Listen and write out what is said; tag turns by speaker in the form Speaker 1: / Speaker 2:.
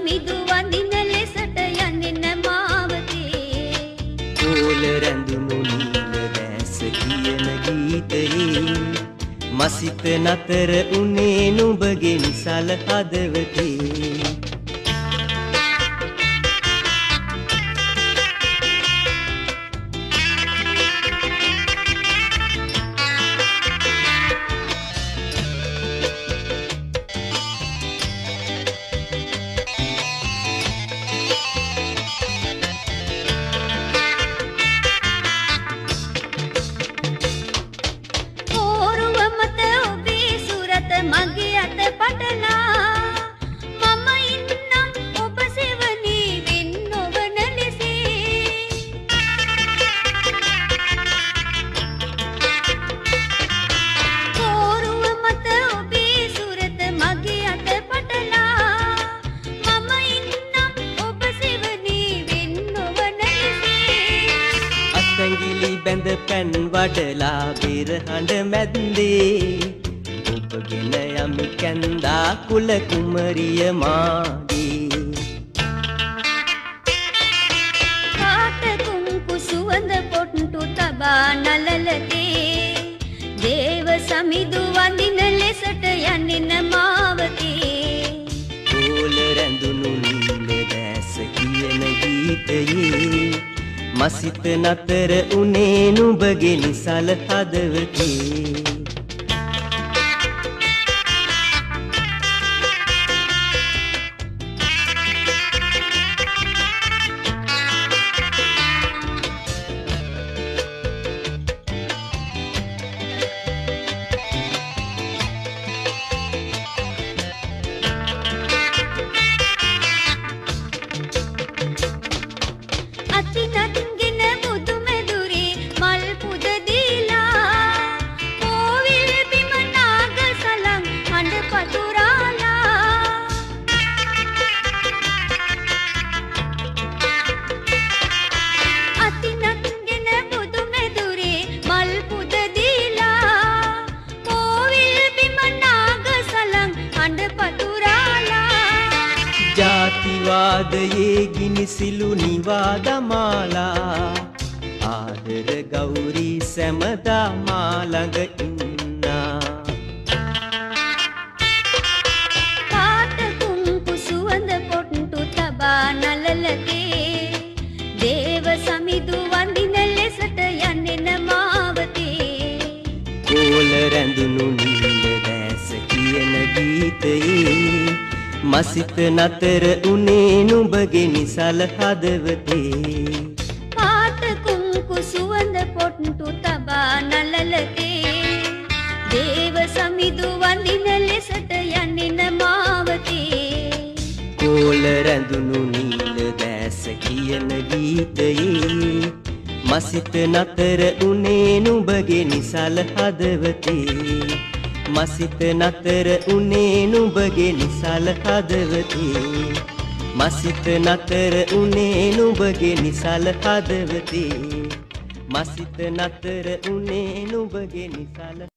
Speaker 1: සමිදු වඳින ලෙසට යන්නේ මාවතේ
Speaker 2: කෝල රැඳුණු නීල දැස කියන ගීතයේ මසිත නතර උනේ නුඹගේ නිසල හදවතේ
Speaker 1: මගේ අත පටලා මම ඉන්නම් ඔබ සෙවණී වෙන් නොවන ලෙසේ කෝරුව මත ඔබේ සුරත මගේ අත පටලා මම ඉන්නම් ඔබ සෙවණී වෙන් නොවන ලෙසේ
Speaker 2: අත්ඇඟිලි බැඳ පැන් වඩලා බෙරහඬ මැද්දේ ඔබගෙන යමි කැන්දා කුල කුමරිය මාගේ
Speaker 1: කාට කුංකු සුවඳ පොට්ටු තබා නලලතේ දේව සමිදු වඳින ලෙසට යන්නේ මාවතේ
Speaker 2: කෝල රැඳුණු නීල දැස කියන ගීතයේ මසිත නතර උනේ නුඹගේ නිසල හදවතේ
Speaker 1: අතිනත්ගෙන බුදු මැදුරේ මල් පුද දීලා කෝවිල් බිම නාග සලං හඬ පතුරාලා අතිනත්ගෙන බුදු මැදුරේ මල් පුද දීලා කෝවිල් බිම නාග සලං හඬ පතුරාලා
Speaker 2: ජාතිවාදයේ ගිනිසිලු නිවා දමාලා ආදර ගෞරී සැමදා මා ළඟ ඉන්නා
Speaker 1: කාට කුංකු සුවඳ පොට්ටු තබා නලලතේ දේව සමිදු වඳින ලෙසට යන්නේ මාවතේ
Speaker 2: කෝල රැඳුණු නීල දැස කියන ගීතයේ මසිත නතර උනේ නුඹගේ නිසල හදවතේ
Speaker 1: කාට කුංකු සුවඳ පොට්ටු තබා නලලතේ දේව සමිදු වඳින ලෙසට යන්නේ මාවතේ
Speaker 2: කෝල රැඳුණු නීල දැස කියන ගීතයේ මසිත නතර උනේ නුඹගේ නිසල හදවතේ මසිත නතර උනේ නුඹගේ නිසල හදවතේ මසිත නතර උනේ නුඹගේ නිසල හදවතේ මසිත නතර උනේ නුඹගේ නිසල